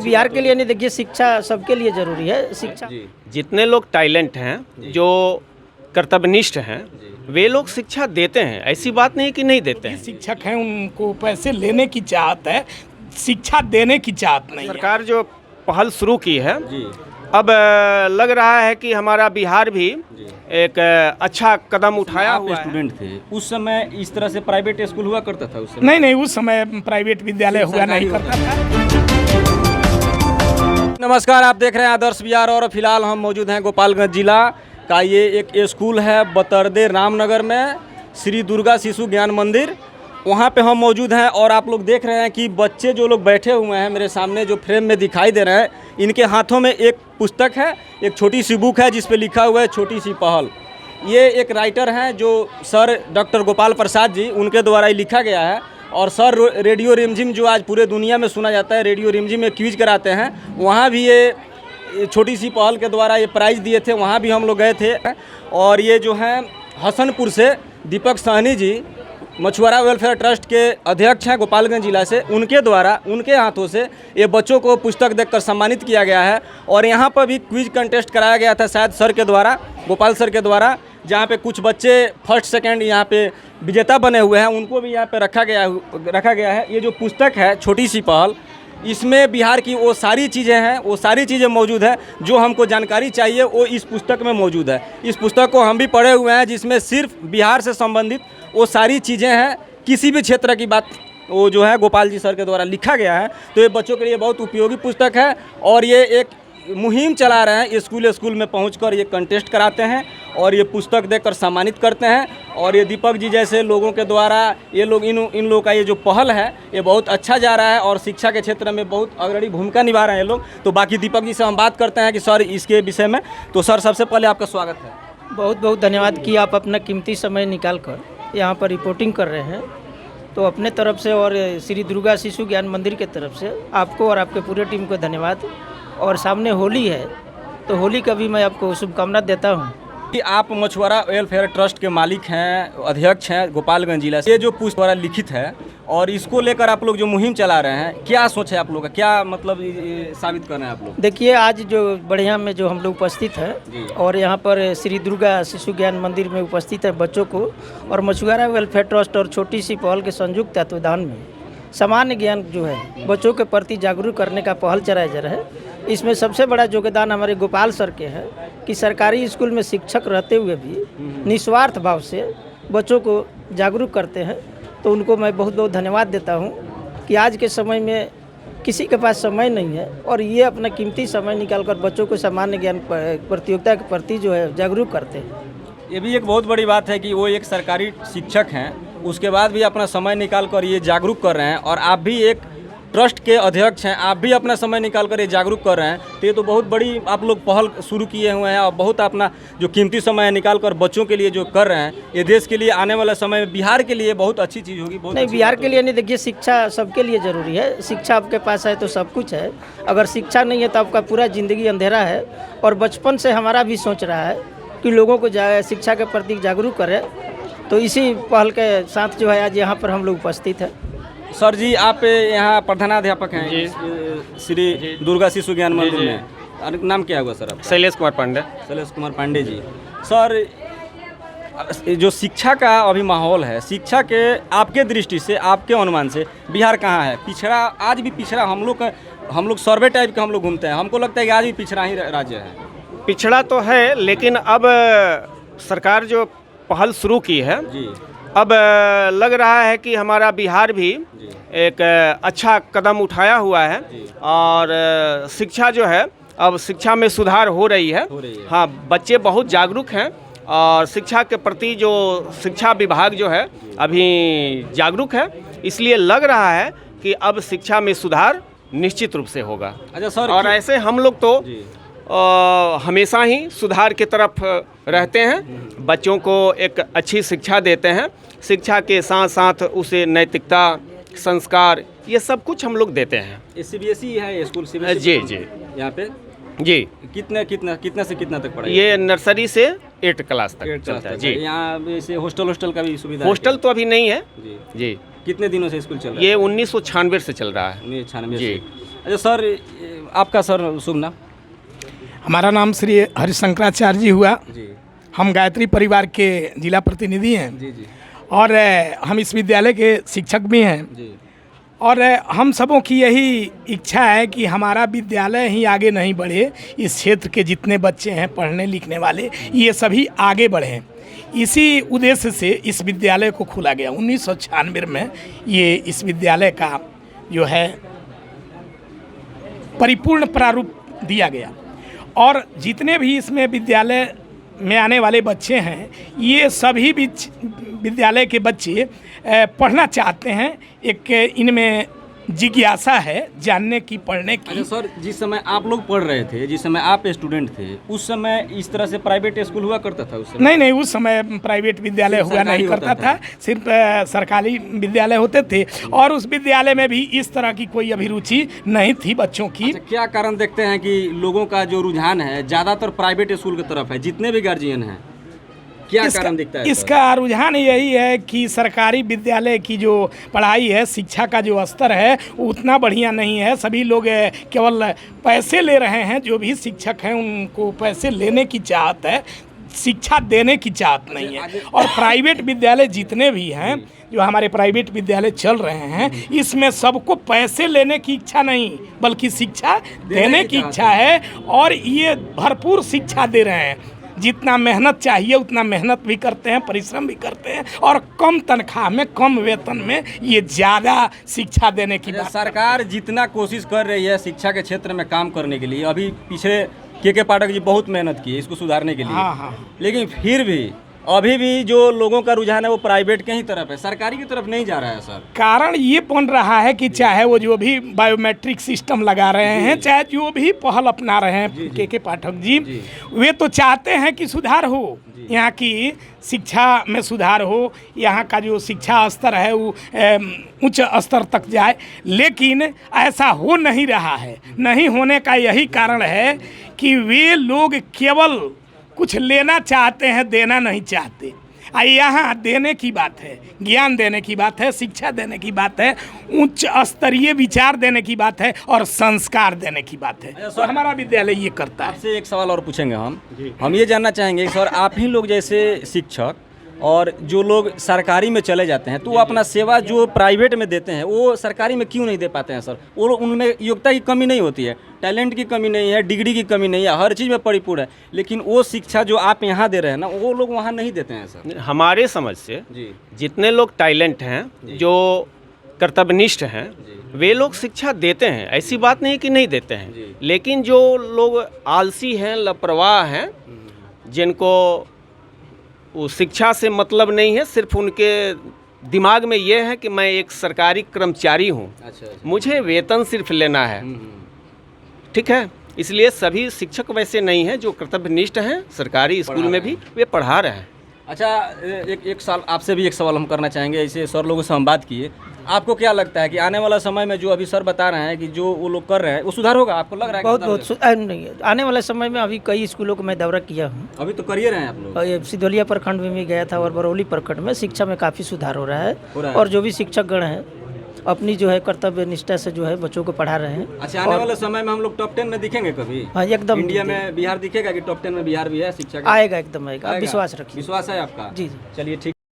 बिहार के लिए नहीं, देखिए शिक्षा सबके लिए जरूरी है। शिक्षा जितने लोग टैलेंट हैं, जो कर्तव्यनिष्ठ हैं, वे लोग शिक्षा देते हैं, ऐसी बात नहीं कि नहीं देते हैं। शिक्षक हैं, उनको पैसे लेने की चाहत है, शिक्षा देने की चाहत नहीं है। सरकार जो पहल शुरू की है, अब लग रहा है कि हमारा बिहार भी एक अच्छा कदम उठाया हुआ है। स्टूडेंट थे उस समय, इस तरह से प्राइवेट स्कूल हुआ करता था उस समय? नहीं, उस समय प्राइवेट विद्यालय हुआ नहीं करता था। नमस्कार, आप देख रहे हैं आदर्श बिहार और फिलहाल हम मौजूद हैं गोपालगंज जिला का ये एक स्कूल है बतरदे रामनगर में, श्री दुर्गा शिशु ज्ञान मंदिर। वहाँ पे हम मौजूद हैं और आप लोग देख रहे हैं कि बच्चे जो लोग बैठे हुए हैं मेरे सामने जो फ्रेम में दिखाई दे रहे हैं, इनके हाथों में एक पुस्तक है, एक छोटी सी बुक है जिस पे लिखा हुआ है छोटी सी पहल। ये एक राइटर हैं जो सर डॉक्टर गोपाल प्रसाद जी, उनके द्वारा ही लिखा गया है। और सर रेडियो रिमझिम जो आज पूरे दुनिया में सुना जाता है, रेडियो रिमझिम में क्विज कराते हैं, वहाँ भी ये छोटी सी पहल के द्वारा ये प्राइज़ दिए थे, वहाँ भी हम लोग गए थे। और ये जो हैं हसनपुर से दीपक साहनी जी, मछुआरा वेलफेयर ट्रस्ट के अध्यक्ष हैं गोपालगंज जिला से, उनके द्वारा उनके हाथों से ये बच्चों को पुस्तक देकर सम्मानित किया गया है। और यहाँ पर भी क्विज कंटेस्ट कराया गया था शायद सर के द्वारा, गोपाल सर के द्वारा, जहाँ पे कुछ बच्चे फर्स्ट सेकंड यहाँ पे विजेता बने हुए हैं, उनको भी यहाँ पे रखा गया है। ये जो पुस्तक है छोटी सी पहल, इसमें बिहार की वो सारी चीज़ें हैं, वो सारी चीज़ें मौजूद है जो हमको जानकारी चाहिए, वो इस पुस्तक में मौजूद है। इस पुस्तक को हम भी पढ़े हुए हैं, जिसमें सिर्फ बिहार से संबंधित वो सारी चीज़ें हैं, किसी भी क्षेत्र की बात वो जो है गोपाल जी सर के द्वारा लिखा गया है। तो ये बच्चों के लिए बहुत उपयोगी पुस्तक है और ये एक मुहिम चला रहे हैं, स्कूल में पहुंचकर ये कंटेस्ट कराते हैं और ये पुस्तक देकर सम्मानित करते हैं। और ये दीपक जी जैसे लोगों के द्वारा ये लोग इन लोगों का ये जो पहल है ये बहुत अच्छा जा रहा है और शिक्षा के क्षेत्र में बहुत अग्रणी भूमिका निभा रहे हैं ये लोग। तो बाकी दीपक जी से हम बात करते हैं कि सर इसके विषय में। तो सर सबसे पहले आपका स्वागत है। बहुत बहुत धन्यवाद कि आप अपना कीमती समय निकाल कर यहाँ पर रिपोर्टिंग कर रहे हैं। तो अपने तरफ से और श्री दुर्गा शिशु ज्ञान मंदिर के तरफ से आपको और आपके पूरे टीम को धन्यवाद। और सामने होली है, तो होली का भी मैं आपको शुभकामना देता हूँ। कि आप मछुआरा वेलफेयर ट्रस्ट के मालिक हैं, अध्यक्ष हैं गोपालगंज जिला से। ये जो पुस्तक द्वारा लिखित है और इसको लेकर आप लोग जो मुहिम चला रहे हैं, क्या सोच है आप लोग का, क्या मतलब ये साबित कर रहे हैं आप लोग? देखिए, आज जो बढ़िया में जो हम लोग उपस्थित हैं और यहाँ पर श्री दुर्गा शिशु ज्ञान मंदिर में उपस्थित है बच्चों को और मछुआरा वेलफेयर ट्रस्ट और छोटी सी पहल के संयुक्त तत्वावधान में सामान्य ज्ञान जो है बच्चों के प्रति जागरूक करने का पहल चलाया जा रहा है। इसमें सबसे बड़ा योगदान हमारे गोपाल सर के है कि सरकारी स्कूल में शिक्षक रहते हुए भी निस्वार्थ भाव से बच्चों को जागरूक करते हैं। तो उनको मैं बहुत बहुत धन्यवाद देता हूं कि आज के समय में किसी के पास समय नहीं है और ये अपना कीमती समय निकालकर बच्चों को सामान्य ज्ञान प्रतियोगिता के प्रति जो है जागरूक करते हैं। ये भी एक बहुत बड़ी बात है कि वो एक सरकारी शिक्षक हैं, उसके बाद भी अपना समय निकाल कर ये जागरूक कर रहे हैं। और आप भी एक ट्रस्ट के अध्यक्ष हैं, आप भी अपना समय निकाल कर ये जागरूक कर रहे हैं। तो ये तो बहुत बड़ी आप लोग पहल शुरू किए हुए हैं और बहुत अपना जो कीमती समय निकाल कर बच्चों के लिए जो कर रहे हैं, ये देश के लिए आने वाला समय में बिहार के लिए बहुत अच्छी चीज़ होगी। बहुत नहीं, बिहार के लिए नहीं, देखिए शिक्षा सबके लिए ज़रूरी है। शिक्षा आपके पास है तो सब कुछ है, अगर शिक्षा नहीं है तो आपका पूरा ज़िंदगी अंधेरा है। और बचपन से हमारा भी सोच रहा है कि लोगों को शिक्षा के प्रति जागरूक करें। तो इसी पहल के साथ जो है आज यहाँ पर हम लोग उपस्थित हैं। सर जी, आप यहाँ प्रधानाध्यापक हैं श्री दुर्गा शिशु ज्ञान मंदिर में, नाम क्या होगा सर आपका? शैलेश कुमार पांडे। शैलेश कुमार पांडे जी। सर, जो शिक्षा का अभी माहौल है, शिक्षा के आपके दृष्टि से, आपके अनुमान से बिहार कहाँ है? पिछड़ा, आज भी पिछड़ा? हम लोग सर्वे टाइप के हम लोग घूमते हैं, हमको लगता है कि आज भी पिछड़ा ही राज्य है। पिछड़ा तो है, लेकिन अब सरकार जो पहल शुरू की है, अब लग रहा है कि हमारा बिहार भी एक अच्छा कदम उठाया हुआ है और शिक्षा जो है, अब शिक्षा में सुधार हो रही है। हाँ, बच्चे बहुत जागरूक हैं और शिक्षा के प्रति जो शिक्षा विभाग जो है अभी जागरूक है, इसलिए लग रहा है कि अब शिक्षा में सुधार निश्चित रूप से होगा। अच्छा सर, और ऐसे हम लोग तो हमेशा ही सुधार की तरफ रहते हैं, बच्चों को एक अच्छी शिक्षा देते हैं, शिक्षा के साथ साथ उसे नैतिकता, संस्कार, ये सब कुछ हम लोग देते हैं। सीबीएसई है स्कूल? जी यहाँ पे जी। कितने से कितना तक पढ़ाई? ये नर्सरी से 8 क्लास तक चलता है जी। यहाँ वैसे हॉस्टल का भी सुविधा? हॉस्टल तो अभी नहीं है जी। कितने दिनों से स्कूल चल रहा है? ये 1996 से चल रहा है। 1996 जी। अच्छा सर, आपका सर शुभ नाम? हमारा नाम श्री हरिशंकराचार्य जी हुआ। जी हम गायत्री परिवार के जिला प्रतिनिधि हैं जी जी और हम इस विद्यालय के शिक्षक भी हैं। जी और हम सबों की यही इच्छा है कि हमारा विद्यालय ही आगे नहीं बढ़े, इस क्षेत्र के जितने बच्चे हैं पढ़ने लिखने वाले ये सभी आगे बढ़ें। इसी उद्देश्य से इस विद्यालय को खोला गया। 1996 में ये इस विद्यालय का जो है परिपूर्ण प्रारूप दिया गया और जितने भी इसमें विद्यालय में आने वाले बच्चे हैं ये सभी विद्यालय के बच्चे पढ़ना चाहते हैं। एक इनमें जिज्ञासा है जानने की, पढ़ने की। अच्छा सर, जिस समय आप लोग पढ़ रहे थे, जिस समय आप स्टूडेंट थे, उस समय इस तरह से प्राइवेट स्कूल हुआ करता था उस समय? नहीं, उस समय प्राइवेट विद्यालय हुआ नहीं करता था, सिर्फ सरकारी विद्यालय होते थे और उस विद्यालय में भी इस तरह की कोई अभिरुचि नहीं थी बच्चों की। अच्छा, क्या कारण देखते हैं कि लोगों का जो रुझान है ज़्यादातर प्राइवेट स्कूल की तरफ है, जितने भी गार्जियन हैं? क्या कारण दिखता है? इसका रुझान यही है कि सरकारी विद्यालय की जो पढ़ाई है, शिक्षा का जो स्तर है वो उतना बढ़िया नहीं है। सभी लोग केवल पैसे ले रहे हैं, जो भी शिक्षक हैं उनको पैसे लेने की चाहत है, शिक्षा देने की चाहत नहीं है। और प्राइवेट विद्यालय जितने भी हैं, जो हमारे प्राइवेट विद्यालय चल रहे हैं, इसमें सबको पैसे लेने की इच्छा नहीं बल्कि शिक्षा देने की इच्छा है और ये भरपूर शिक्षा दे रहे हैं। जितना मेहनत चाहिए उतना मेहनत भी करते हैं, परिश्रम भी करते हैं और कम तनख्वाह में, कम वेतन में ये ज़्यादा शिक्षा देने की बात। सरकार जितना कोशिश कर रही है शिक्षा के क्षेत्र में काम करने के लिए, अभी पीछे के पाठक जी बहुत मेहनत की है इसको सुधारने के लिए। हाँ। लेकिन फिर भी अभी भी जो लोगों का रुझान है वो प्राइवेट के ही तरफ है, सरकारी की तरफ नहीं जा रहा है सर। कारण ये बन रहा है कि चाहे वो जो भी बायोमेट्रिक सिस्टम लगा रहे हैं, चाहे जो भी पहल अपना रहे हैं के पाठक जी, वे तो चाहते हैं कि सुधार हो, यहाँ की शिक्षा में सुधार हो, यहाँ का जो शिक्षा स्तर है वो उच्च स्तर तक जाए। लेकिन ऐसा हो नहीं रहा है। नहीं होने का यही कारण है कि वे लोग केवल कुछ लेना चाहते हैं, देना नहीं चाहते। यहाँ देने की बात है, ज्ञान देने की बात है, शिक्षा देने की बात है, उच्च स्तरीय विचार देने की बात है और संस्कार देने की बात है। तो हमारा विद्यालय ये करता है। आपसे एक सवाल और पूछेंगे हम ये जानना चाहेंगे सर, आप ही लोग जैसे शिक्षक और जो लोग सरकारी में चले जाते हैं तो वो अपना सेवा जो प्राइवेट में देते हैं वो सरकारी में क्यों नहीं दे पाते हैं सर? वो उनमें योग्यता की कमी नहीं होती है, टैलेंट की कमी नहीं है, डिग्री की कमी नहीं है, हर चीज़ में परिपूर्ण है, लेकिन वो शिक्षा जो आप यहाँ दे रहे हैं ना वो लोग वहाँ नहीं देते हैं सर? हमारे समझ से जितने लोग टैलेंट हैं, जो कर्तव्यनिष्ठ हैं, वे लोग शिक्षा देते हैं, ऐसी बात नहीं कि नहीं देते हैं। लेकिन जो लोग आलसी हैं, लापरवाह हैं, जिनको वो शिक्षा से मतलब नहीं है, सिर्फ उनके दिमाग में ये है कि मैं एक सरकारी कर्मचारी हूँ, मुझे वेतन सिर्फ लेना है, ठीक है। इसलिए सभी शिक्षक वैसे नहीं हैं, जो कर्तव्यनिष्ठ हैं, सरकारी स्कूल में भी वे पढ़ा रहे हैं। अच्छा, एक साल आपसे भी एक सवाल हम करना चाहेंगे। ऐसे सर लोगों से हम बात किए, आपको क्या लगता है कि आने वाला समय में जो अभी सर बता रहे हैं कि जो वो लोग कर रहे हैं वो सुधार होगा? आपको लग रहा है बहुत नहीं है। आने वाले समय में अभी कई स्कूलों को मैं दौरा किया हूँ। अभी तो कर ही रहे हैं आप लोग? और सिधौलिया प्रखंड में भी गया था और बरौली प्रखंड में शिक्षा में काफ़ी सुधार हो रहा है और जो भी शिक्षकगण हैं अपनी जो है कर्तव्य निष्ठा से जो है बच्चों को पढ़ा रहे हैं। अच्छा, आने वाले समय में हम लोग टॉप 10 में दिखेंगे कभी? हाँ, एकदम इंडिया में बिहार दिखेगा कि टॉप 10 में बिहार भी है शिक्षा का? आएगा, एकदम आएगा, आप विश्वास रखिए। विश्वास है आपका? जी। चलिए ठीक।